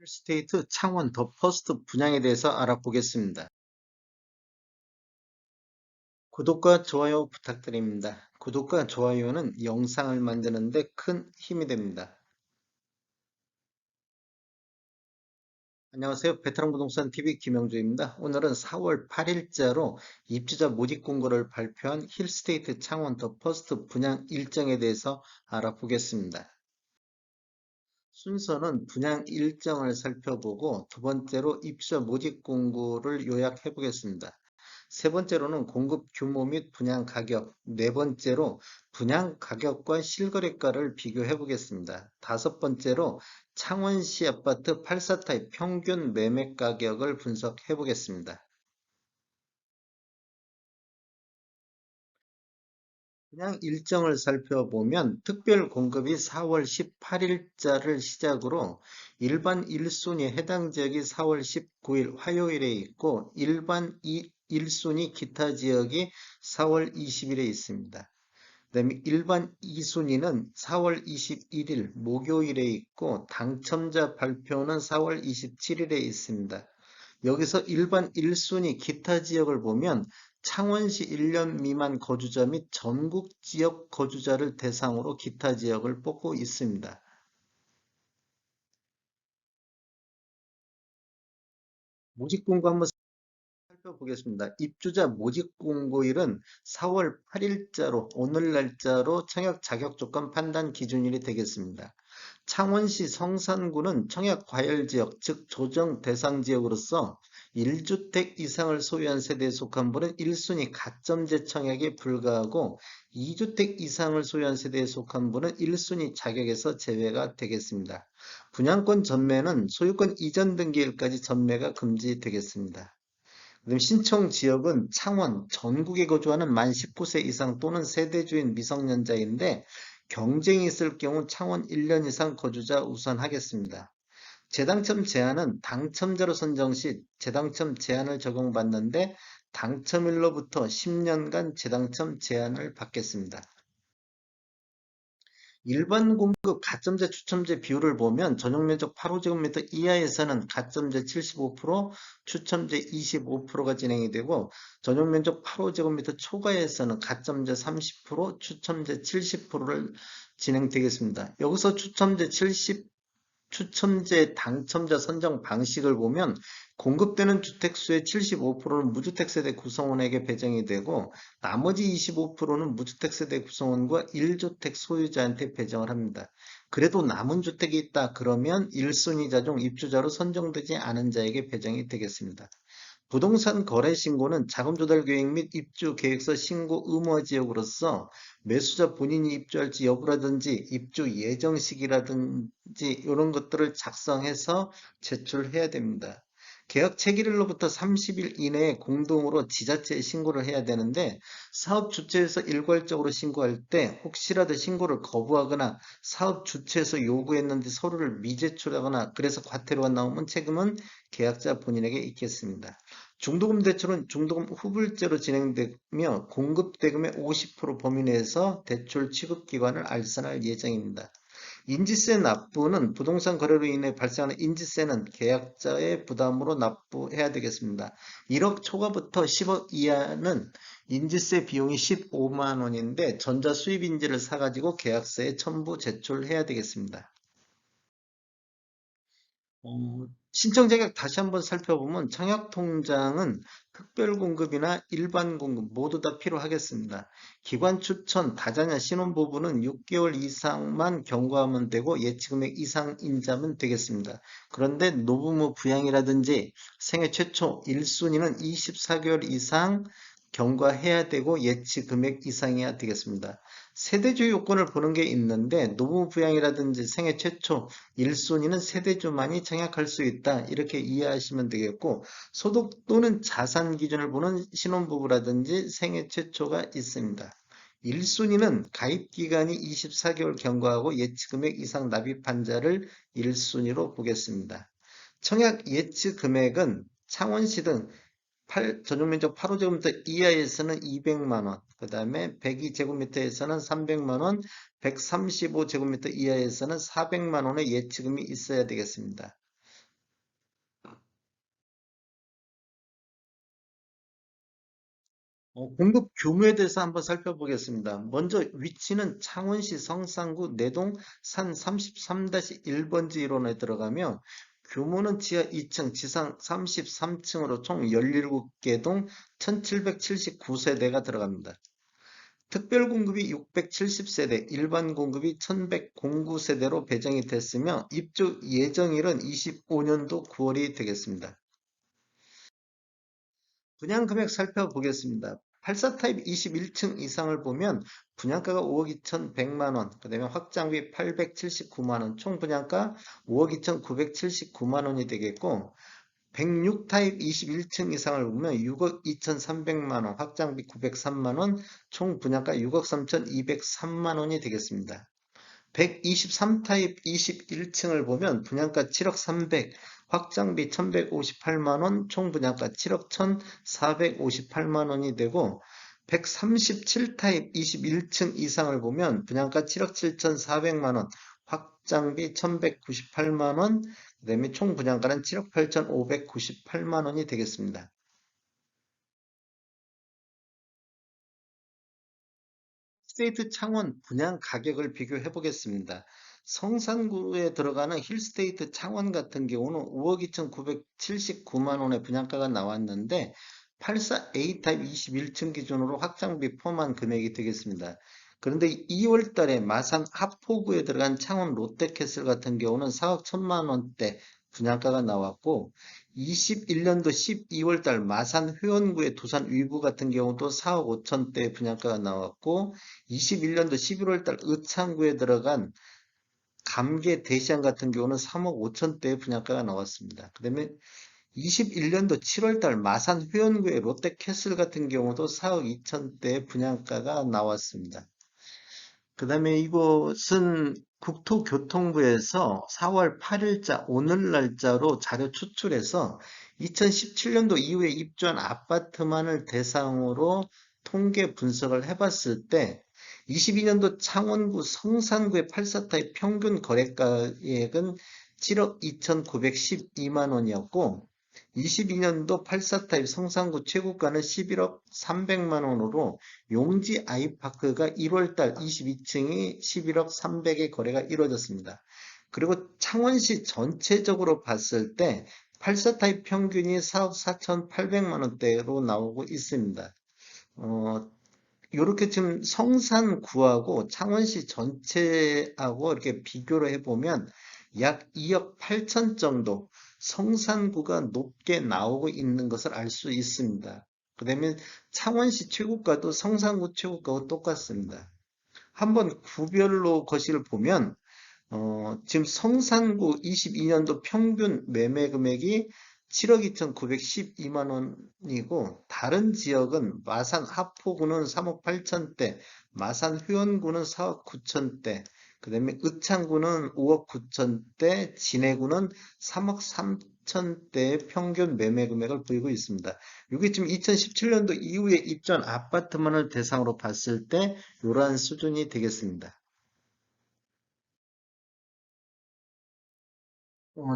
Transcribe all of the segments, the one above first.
힐스테이트 창원 더 퍼스트 분양에 대해서 알아보겠습니다. 구독과 좋아요 부탁드립니다. 구독과 좋아요는 영상을 만드는 데 큰 힘이 됩니다. 안녕하세요. 베테랑 부동산 TV 김영주입니다. 오늘은 4월 8일자로 입주자 모집 공고를 발표한 힐스테이트 창원 더 퍼스트 분양 일정에 대해서 알아보겠습니다. 순서는 분양 일정을 살펴보고 두 번째로 입주자 모집 공고를 요약해 보겠습니다. 세 번째로는 공급 규모 및 분양 가격, 네 번째로 분양 가격과 실거래가를 비교해 보겠습니다. 다섯 번째로 창원시 아파트 84타입 평균 매매 가격을 분석해 보겠습니다. 분양 일정을 살펴보면 특별 공급이 4월 18일자를 시작으로 일반 1순위 해당 지역이 4월 19일 화요일에 있고 일반 1순위 기타 지역이 4월 20일에 있습니다. 그다음에 일반 2순위는 4월 21일 목요일에 있고 당첨자 발표는 4월 27일에 있습니다. 여기서 일반 1순위 기타 지역을 보면 창원시 1년 미만 거주자 및 전국 지역 거주자를 대상으로 기타 지역을 뽑고 있습니다. 모집 공고 한번 살펴보겠습니다. 입주자 모집 공고일은 4월 8일자로 오늘 날짜로 청약 자격 조건 판단 기준일이 되겠습니다. 창원시 성산구는 청약 과열 지역, 즉 조정 대상 지역으로서 1주택 이상을 소유한 세대에 속한 분은 1순위 가점제 청약에 불과하고 2주택 이상을 소유한 세대에 속한 분은 1순위 자격에서 제외가 되겠습니다. 분양권 전매는 소유권 이전 등기일까지 전매가 금지되겠습니다. 그다음 신청 지역은 창원, 전국에 거주하는 만 19세 이상 또는 세대주인 미성년자인데 경쟁이 있을 경우 창원 1년 이상 거주자 우선 하겠습니다. 재당첨 제한은 당첨자로 선정 시 재당첨 제한을 적용받는데 당첨일로부터 10년간 재당첨 제한을 받겠습니다. 일반 공급 가점제 추첨제 비율을 보면 전용면적 8호제곱미터 이하에서는 가점제 75%, 추첨제 25%가 진행이 되고 전용면적 8호제곱미터 초과에서는 가점제 30%, 추첨제 70%를 진행되겠습니다. 여기서 추첨제 당첨자 선정 방식을 보면 공급되는 주택수의 75%는 무주택 세대 구성원에게 배정이 되고 나머지 25%는 무주택 세대 구성원과 1주택 소유자한테 배정을 합니다. 그래도 남은 주택이 있다 그러면 1순위자 중 입주자로 선정되지 않은 자에게 배정이 되겠습니다. 부동산 거래 신고는 자금 조달 계획 및 입주 계획서 신고 의무 지역으로서 매수자 본인이 입주할지 여부라든지 입주 예정 시기라든지 이런 것들을 작성해서 제출해야 됩니다. 계약 체결일로부터 30일 이내에 공동으로 지자체에 신고를 해야 되는데 사업 주체에서 일괄적으로 신고할 때 혹시라도 신고를 거부하거나 사업 주체에서 요구했는데 서류를 미제출하거나 그래서 과태료가 나오면 책임은 계약자 본인에게 있겠습니다. 중도금 대출은 중도금 후불제로 진행되며 공급 대금의 50% 범위 내에서 대출 취급기관을 알선할 예정입니다. 인지세 납부는 부동산 거래로 인해 발생하는 인지세는 계약자의 부담으로 납부해야 되겠습니다. 1억 초과부터 10억 이하는 인지세 비용이 15만 원인데 전자수입인지를 사가지고 계약서에 첨부 제출해야 되겠습니다. 신청 자격 다시 한번 살펴보면 청약 통장은 특별 공급이나 일반 공급 모두 다 필요하겠습니다. 기관 추천, 다자녀 신혼 부부는 6개월 이상만 경과하면 되고 예치금액 이상 인자면 되겠습니다. 그런데 노부모 부양이라든지 생애 최초 1순위는 24개월 이상 경과해야 되고 예치 금액 이상이어야 되겠습니다. 세대주 요건을 보는 게 있는데 노부모 부양이라든지 생애 최초 1순위는 세대주만이 청약할 수 있다. 이렇게 이해하시면 되겠고 소득 또는 자산 기준을 보는 신혼부부라든지 생애 최초가 있습니다. 1순위는 가입기간이 24개월 경과하고 예치금액 이상 납입한 자를 1순위로 보겠습니다. 청약 예치 금액은 창원시 등 전용면적 8호제곱미터 이하에서는 200만원, 그 다음에 102제곱미터에서는 300만원, 135제곱미터 이하에서는 400만원의 예치금이 있어야 되겠습니다. 공급 규모에 대해서 한번 살펴보겠습니다. 먼저 위치는 창원시 성산구 내동 산 33-1번지 1호에 들어가며 규모는 지하 2층, 지상 33층으로 총 17개 동 1779세대가 들어갑니다. 특별 공급이 670세대, 일반 공급이 1109세대로 배정이 됐으며 입주 예정일은 25년도 9월이 되겠습니다. 분양 금액 살펴보겠습니다. 84 타입 21층 이상을 보면 분양가가 5억 2,100만 원, 그 다음에 확장비 879만 원, 총 분양가 5억 2,979만 원이 되겠고, 106 타입 21층 이상을 보면 6억 2,300만 원, 확장비 903만 원, 총 분양가 6억 3,203만 원이 되겠습니다. 123 타입 21층을 보면 분양가 7억 300, 확장비 1158만 원, 총 분양가 7억 1458만 원이 되고 137 타입 21층 이상을 보면 분양가 7억 7400만 원, 확장비 1198만 원, 그다음에 총 분양가는 7억 8598만 원이 되겠습니다. 힐스테이트 창원 분양 가격을 비교해 보겠습니다. 성산구에 들어가는 힐스테이트 창원 같은 경우는 5억 2,979만 원의 분양가가 나왔는데 84A 타입 21층 기준으로 확장비 포함한 금액이 되겠습니다. 그런데 2월 달에 마산 하포구에 들어간 창원 롯데캐슬 같은 경우는 4억 1천만 원대 분양가가 나왔고 21년도 12월 달 마산 회원구의 두산 위브 같은 경우도 4억 5천대 분양가가 나왔고 21년도 11월 달 의창구에 들어간 감계 대시안 같은 경우는 3억 5천대의 분양가가 나왔습니다. 그 다음에 21년도 7월 달 마산 회원구의 롯데캐슬 같은 경우도 4억 2천대의 분양가가 나왔습니다. 그 다음에 이것은 국토교통부에서 4월 8일자 오늘 날짜로 자료 추출해서 2017년도 이후에 입주한 아파트만을 대상으로 통계 분석을 해봤을 때 22년도 창원구 성산구의 84타입 평균 거래가액은 7억 2,912만 원이었고 22년도 84타입 성산구 최고가는 11억 300만 원으로 용지 아이파크가 1월달 22층이 11억 300의 거래가 이루어졌습니다. 그리고 창원시 전체적으로 봤을 때 84타입 평균이 4억 4,800만 원대로 나오고 있습니다. 이렇게 지금 성산구하고 창원시 전체하고 이렇게 비교를 해보면 약 2억 8천 정도 성산구가 높게 나오고 있는 것을 알 수 있습니다. 그다음에 창원시 최고가도 성산구 최고가와 똑같습니다. 한번 구별로 거시를 보면 지금 성산구 22년도 평균 매매 금액이 7억 2,912만 원이고 다른 지역은 마산 하포구는 3억 8천대, 마산 회원구는 4억 9천대, 그 다음에 의창구는 5억 9천대, 진해구는 3억 3천대의 평균 매매 금액을 보이고 있습니다. 이게 지금 2017년도 이후에 입주한 아파트만을 대상으로 봤을 때 이러한 수준이 되겠습니다.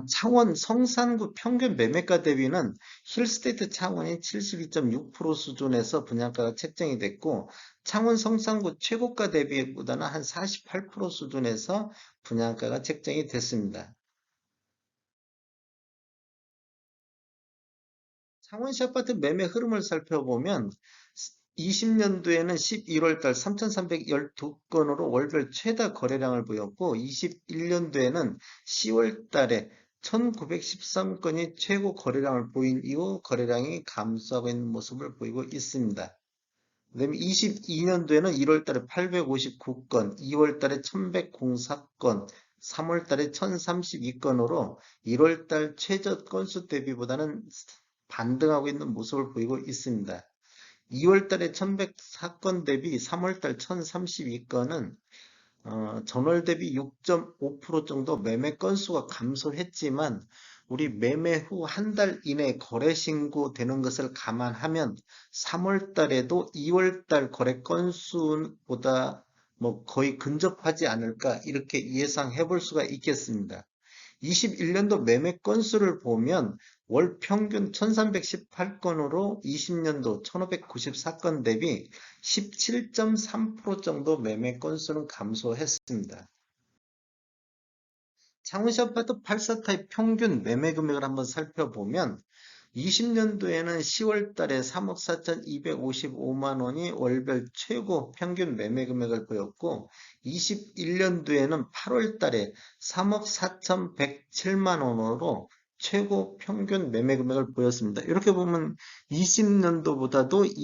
창원 성산구 평균 매매가 대비는 힐스테이트 창원이 72.6% 수준에서 분양가가 책정이 됐고 창원 성산구 최고가 대비보다는 한 48% 수준에서 분양가가 책정이 됐습니다. 창원시 아파트 매매 흐름을 살펴보면 20년도에는 11월 달 3,312건으로 월별 최다 거래량을 보였고 21년도에는 10월 달에 1,913건이 최고 거래량을 보인 이후 거래량이 감소하고 있는 모습을 보이고 있습니다. 그다음에 22년도에는 1월 달에 859건, 2월 달에 1,104건, 3월 달에 1,032건으로 1월 달 최저 건수 대비보다는 반등하고 있는 모습을 보이고 있습니다. 2월 달에 1,104건 대비 3월 달 1,032건은 전월 대비 6.5% 정도 매매 건수가 감소했지만 우리 매매 후 한 달 이내 거래 신고되는 것을 감안하면 3월 달에도 2월 달 거래 건수보다 뭐 거의 근접하지 않을까 이렇게 예상해 볼 수가 있겠습니다. 21년도 매매 건수를 보면 월 평균 1318건으로 20년도 1594건 대비 17.3% 정도 매매 건수는 감소했습니다. 창원시 아파트 84 타입 평균 매매 금액을 한번 살펴보면 20년도에는 10월 달에 3억 4,255만 원이 월별 최고 평균 매매 금액을 보였고 21년도에는 8월 달에 3억 4,107만 원으로 최고 평균 매매 금액을 보였습니다. 이렇게 보면 20년도보다도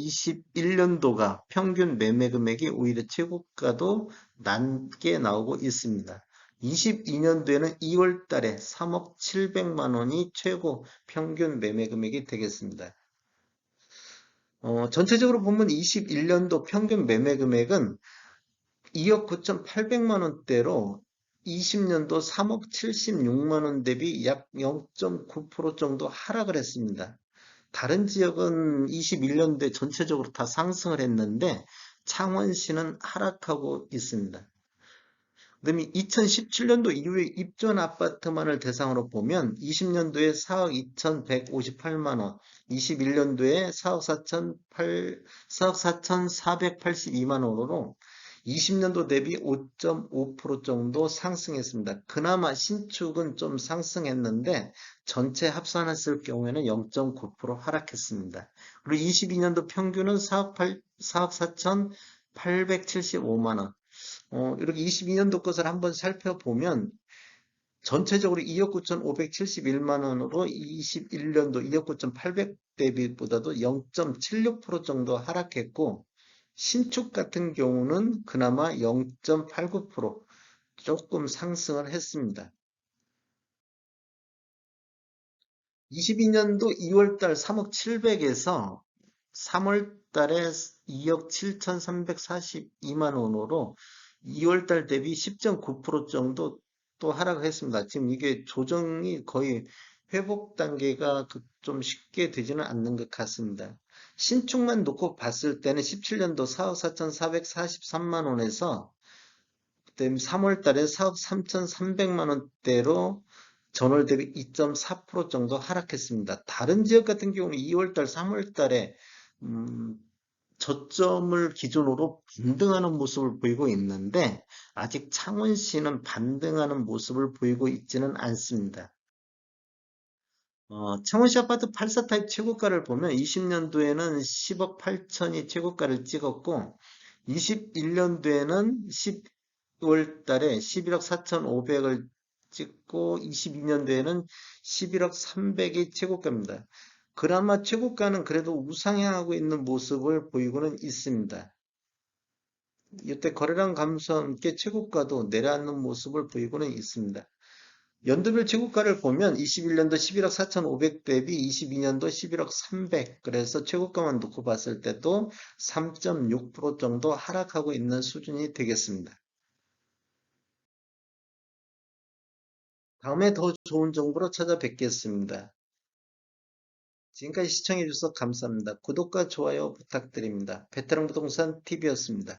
21년도가 평균 매매 금액이 오히려 최고가도 낮게 나오고 있습니다. 22년도에는 2월 달에 3억 700만 원이 최고 평균 매매 금액이 되겠습니다. 전체적으로 보면 21년도 평균 매매 금액은 2억 9,800만 원대로 20년도 3억 76만 원 대비 약 0.9% 정도 하락을 했습니다. 다른 지역은 21년도에 전체적으로 다 상승을 했는데 창원시는 하락하고 있습니다. 그다음에 2017년도 이후에 입주한 아파트만을 대상으로 보면 20년도에 4억 2,158만 원, 21년도에 4억 4,482만 원으로 20년도 대비 5.5% 정도 상승했습니다. 그나마 신축은 좀 상승했는데 전체 합산했을 경우에는 0.9% 하락했습니다. 그리고 22년도 평균은 4억 4,875만 원, 이렇게 22년도 것을 한번 살펴보면 전체적으로 2억 9,571만 원으로 21년도 2억 9,800 대비보다도 0.76% 정도 하락했고 신축 같은 경우는 그나마 0.89% 조금 상승을 했습니다. 22년도 2월달 3억 700에서 3월 달에 2억 7,342만 원으로 2월 달 대비 10.9% 정도 또 하락했습니다. 지금 이게 조정이 거의 회복 단계가 좀 쉽게 되지는 않는 것 같습니다. 신축만 놓고 봤을 때는 17년도 4억 4,443만 원에서 그다음에 3월 달에 4억 3,300만 원대로 전월 대비 2.4% 정도 하락했습니다. 다른 지역 같은 경우는 2월 달, 3월 달에 저점을 기준으로 반등하는 모습을 보이고 있는데 아직 창원시는 반등하는 모습을 보이고 있지는 않습니다. 창원시 아파트 84 타입 최고가를 보면 20년도에는 10억 8천이 최고가를 찍었고 21년도에는 10월 달에 11억 4,500을 찍고 22년도에는 11억 300이 최고가입니다. 그나마 최고가는 그래도 우상향하고 있는 모습을 보이고는 있습니다. 이때 거래량 감소와 함께 최고가도 내려앉는 모습을 보이고는 있습니다. 연도별 최고가를 보면 21년도 11억 4,500 대비 22년도 11억 300, 그래서 최고가만 놓고 봤을 때도 3.6% 정도 하락하고 있는 수준이 되겠습니다. 다음에 더 좋은 정보로 찾아뵙겠습니다. 지금까지 시청해주셔서 감사합니다. 구독과 좋아요 부탁드립니다. 베테랑 부동산 TV였습니다.